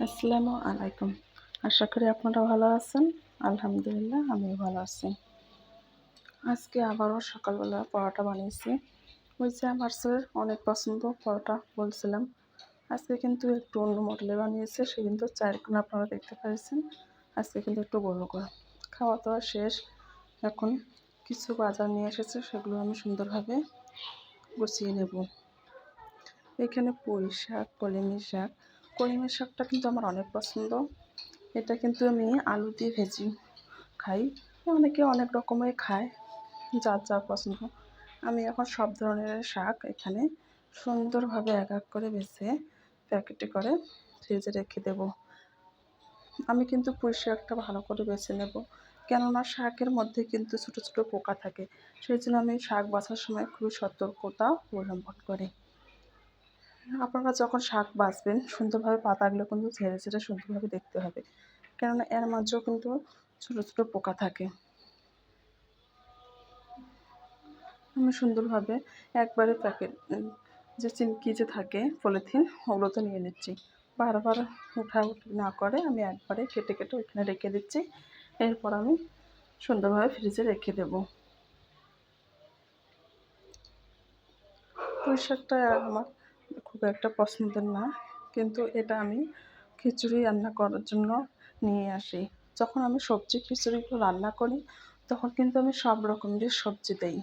আসসালামু আলাইকুম। আশা করি আপনারা ভালো আছেন। আলহামদুলিল্লাহ আমিও ভালো আছি। আজকে আবারও সকালবেলা পরোটা বানিয়েছি। ওই যে আমার স্যারের অনেক পছন্দ পরোটা বলছিলাম। আজকে কিন্তু একটু অন্য মডেলে বানিয়েছে। সে কিন্তু চারকোনা আপনারা দেখতে পেয়েছেন। আজকে কিন্তু একটু বড় করে। খাওয়া দাওয়া শেষ। এখন কিছু বাজার নিয়ে এসেছে, সেগুলো আমি সুন্দরভাবে গুছিয়ে নেব। এখানে পুঁই শাক, কলমি শাক। কলমি শাকটা কিন্তু আমার অনেক পছন্দ। এটা কিন্তু আমি আলু দিয়ে ভেজি খাই। অনেকে অনেক রকমের খায়, যার যা পছন্দ। আমি এখন সব ধরনের শাক এখানে সুন্দরভাবে এক এক করে বেছে প্যাকেটে করে ফ্রিজে রেখে দেব। আমি কিন্তু পুঁই শাকটা ভালো করে বেছে নেব, কেননা শাকের মধ্যে কিন্তু ছোটো ছোটো পোকা থাকে। সেই জন্য আমি শাক বাছার সময় খুবই সতর্কতা অবলম্বন করি। আপনারা যখন শাক বাছবেন সুন্দরভাবে পাতাগুলো কিন্তু ঝেড়ে ঝেড়ে সুন্দরভাবে দেখতে হবে, কেননা এর মাঝেও কিন্তু ছোটো ছোটো পোকা থাকে। আমি সুন্দরভাবে একবারে প্যাকেট যে চিমকি যে থাকে পলিথিন, ওগুলো তো নিয়ে নিচ্ছি। বারবার উঠাউঠি না করে আমি একবারে কেটে কেটে ওইখানে রেখে দিচ্ছি। এরপর আমি সুন্দরভাবে ফ্রিজে রেখে দেব। পুঁই শাকটা আমার খুব একটা পছন্দের না, কিন্তু এটা আমি খিচুড়ি রান্না করার জন্য নিয়ে আসি। যখন আমি সবজি খিচুড়িগুলো রান্না করি তখন কিন্তু আমি সব রকমেরই সবজি দিই।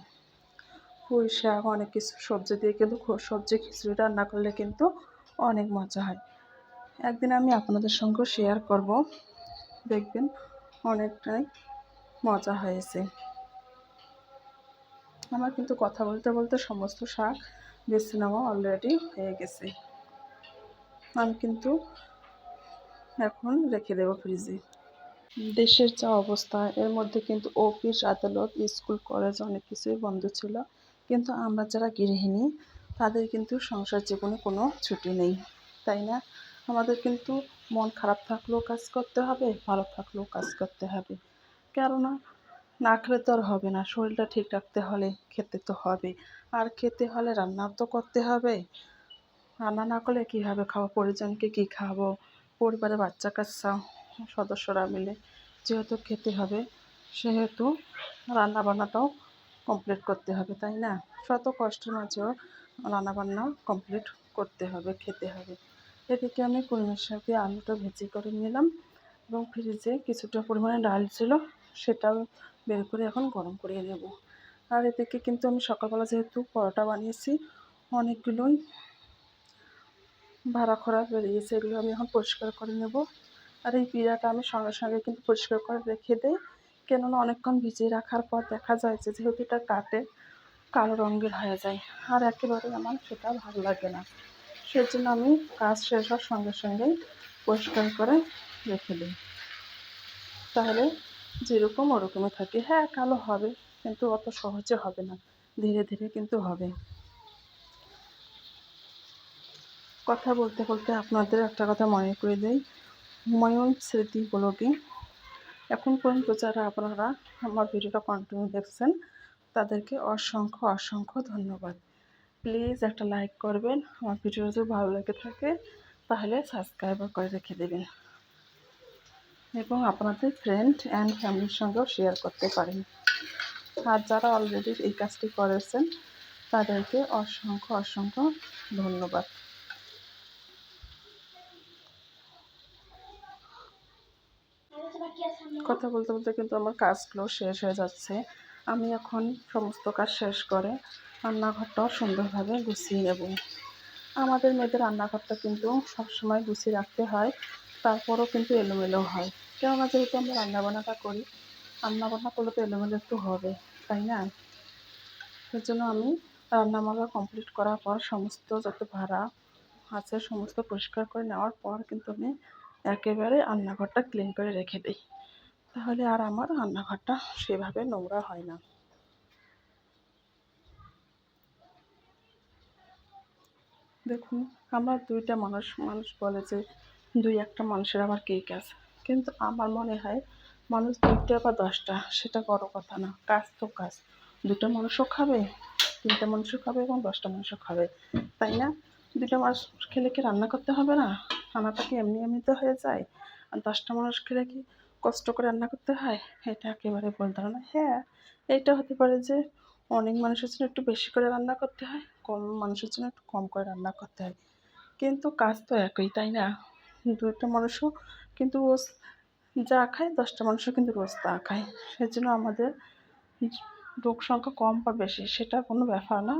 পুঁই শাক অনেক কিছু সবজি দিয়ে কিন্তু সবজি খিচুড়ি রান্না করলে কিন্তু অনেক মজা হয়। একদিন আমি আপনাদের সঙ্গেও শেয়ার করব, দেখবেন অনেকটাই মজা হয়েছে। আমার কিন্তু কথা বলতে বলতে সমস্ত শাক বেছে নেওয়া অলরেডি হয়ে গেছে। আমি কিন্তু এখন রেখে দেবো ফ্রিজে। দেশের যা অবস্থা, এর মধ্যে কিন্তু অফিস আদালত স্কুল কলেজ অনেক কিছুই বন্ধ ছিল, কিন্তু আমরা যারা গৃহিণী তাদের কিন্তু সংসার জীবনে কোনো ছুটি নেই, তাই না? আমাদের কিন্তু মন খারাপ থাকলেও কাজ করতে হবে, ভালো থাকলেও কাজ করতে হবে। কেননা না খেলে তো আর হবে না, শরীরটা ঠিক রাখতে হলে খেতে তো হবে। আর খেতে হলে রান্নাও তো করতে হবে। রান্না না করলে কীভাবে খাবো, পরিজনকে কী খাওয়াবো, পরিবারের বাচ্চা কাচ্চা সদস্যরা মিলে যেহেতু খেতে হবে, সেহেতু রান্নাবান্নাটাও কমপ্লিট করতে হবে, তাই না? শত কষ্টের মাঝেও রান্নাবান্না কমপ্লিট করতে হবে, খেতে হবে। এদিকে আমি কলমি শাকে আলুটা ভেজে করে নিলাম, এবং ফ্রিজে কিছুটা পরিমাণে ডাল ছিল, সেটাও বের করে এখন গরম করিয়ে নেব। আর এদিকে কিন্তু আমি সকালবেলা যেহেতু পরোটা বানিয়েছি, অনেকগুলোই ভাড়া খোরা বেরিয়েছে, এগুলো আমি এখন পরিষ্কার করে নেব। আর এই পিঁড়াটা আমি সঙ্গে সঙ্গে কিন্তু পরিষ্কার করে রেখে দিই, কেননা অনেকক্ষণ ভিজিয়ে রাখার পর দেখা যায় যে যেহেতু এটা কাটে কালো রঙের হয়ে যায়, আর একেবারে আমার সেটা ভালো লাগে না। সেজন্য আমি কাজ শেষ হওয়ার সঙ্গে সঙ্গেই পরিষ্কার করে রেখে দিই, তাহলে যেরকম ওরকমই থাকে। হ্যাঁ, কালো হবে, কিন্তু অত সহজে হবে না, ধীরে ধীরে কিন্তু হবে। কথা বলতে বলতে আপনাদের একটা কথা মনে করে দিই, হুমায়ুন স্মৃতি ব্লগে এখন পর্যন্ত যারা আপনারা আমার ভিডিওটা কন্টিনিউ দেখছেন, তাদেরকে অসংখ্য অসংখ্য ধন্যবাদ। প্লিজ একটা লাইক করবেন, আমার ভিডিও যদি ভালো লেগে থাকে তাহলে সাবস্ক্রাইব করে রেখে দেবেন, এবং আপনাদের ফ্রেন্ড অ্যান্ড ফ্যামিলির সঙ্গেও শেয়ার করতে পারেন। আর যারা অলরেডি এই কাজটি করেছেন তাদেরকে অসংখ্য অসংখ্য ধন্যবাদ। কথা বলতে বলতে কিন্তু আমার কাজগুলো শেষ হয়ে যাচ্ছে। আমি এখন সমস্ত কাজ শেষ করে রান্নাঘরটাও সুন্দরভাবে গুছিয়ে নেব। আমাদের মেয়েদের রান্নাঘরটা কিন্তু সবসময় গুছিয়ে রাখতে হয়, তারপরও কিন্তু এলোমেলো হয়। কেননা যেহেতু আমরা রান্নাবান্নাটা করি, রান্নাবান্না করলে তো এলোমেলো একটু হবে, তাই না? এর জন্য আমি রান্নাবান্না কমপ্লিট করার পর সমস্ত যত ভাড়া আছে সমস্ত পরিষ্কার করে নেওয়ার পর কিন্তু আমি একেবারে রান্নাঘরটা ক্লিন করে রেখে দিই, তাহলে আর আমার রান্নাঘরটা সেভাবে নোংরা হয় না। দেখুন, আমরা দুইটা মানুষ, মানুষ বলে যে দুই একটা মানুষের আবার কী কাজ, কিন্তু আমার মনে হয় মানুষ দুইটা বা 10টা সেটা বড় কথা না, কাজ তো কাজ। দুটো মানুষও খাবে, তিনটা মানুষও খাবে, এবং 10টা মানুষও খাবে, তাই না? দুটো মানুষ খেলে কি রান্না করতে হবে না? রান্নাটা কি এমনি এমনিতে হয়ে যায়? আর 10টা মানুষ খেলে কি কষ্ট করে রান্না করতে হয়? এটা একেবারে ভুল ধারণা। হ্যাঁ, এইটা হতে পারে যে অনেক মানুষের জন্য একটু বেশি করে রান্না করতে হয়, কম মানুষের জন্য একটু কম করে রান্না করতে হয়। কিন্তু কাজ তো একই, তাই না? ২টা মানুষও কিন্তু রোজ যা খায়, 10টা মানুষও কিন্তু রোজ তা খায়। সেজন্য আমাদের লোক সংখ্যা কম বা বেশি সেটা কোনো ব্যাপার না।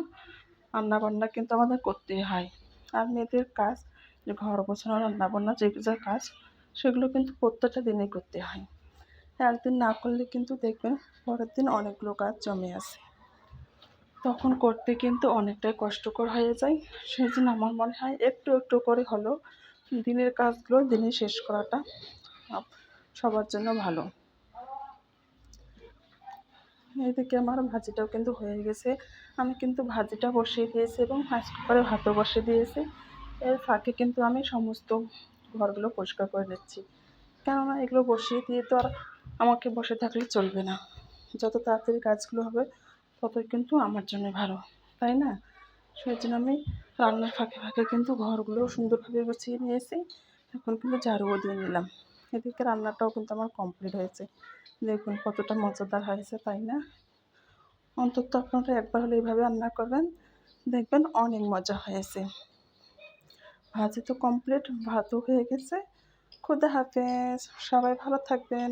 রান্নাবান্না কিন্তু আমাদের করতেই হয়। আর মেয়েদের কাজ যে ঘর গোছানো, রান্নাবান্না যে যা কাজ সেগুলো কিন্তু প্রত্যেকটা দিনেই করতে হয়। একদিন না করলে কিন্তু দেখবেন পরের দিন অনেকগুলো কাজ জমে আছে। তখন করতে কিন্তু অনেকটাই কষ্টকর হয়ে যায়। সেজন্য আমার মনে হয় একটু একটু করে হলেও দিনের কাজগুলো দিনে শেষ করাটা আপ সবার জন্য ভালো। এদিকে আমার ভাজিটাও কিন্তু হয়ে গেছে। আমি কিন্তু ভাজিটা বসিয়ে দিয়েছি এবং রাইস কুকারে ভাতও বসিয়ে দিয়েছি। এর ফাঁকে কিন্তু আমি সমস্ত ঘরগুলো পরিষ্কার করে নিচ্ছি। কেননা এগুলো বসিয়ে দিয়ে তো আর আমাকে বসে থাকলে চলবে না। যত তাড়াতাড়ি কাজগুলো হবে ততই কিন্তু আমার জন্য ভালো, তাই না? সেজন্য আমি রান্নার ফাঁকে ফাঁকে কিন্তু ঘরগুলোও সুন্দরভাবে গুছিয়ে নিয়েছি। এখন কিন্তু ঝাড়ুও দিয়ে নিলাম। এদিকে রান্নাটাও কিন্তু আমার কমপ্লিট হয়েছে। দেখুন কতটা মজাদার হয়েছে, তাই না? অন্তত আপনারা একবার হলে এভাবে রান্না করবেন, দেখবেন অনেক মজা হয়েছে। ভাজি তো কমপ্লিট, ভাতও হয়ে গেছে। খোদা হাফেজ, সবাই ভালো থাকবেন।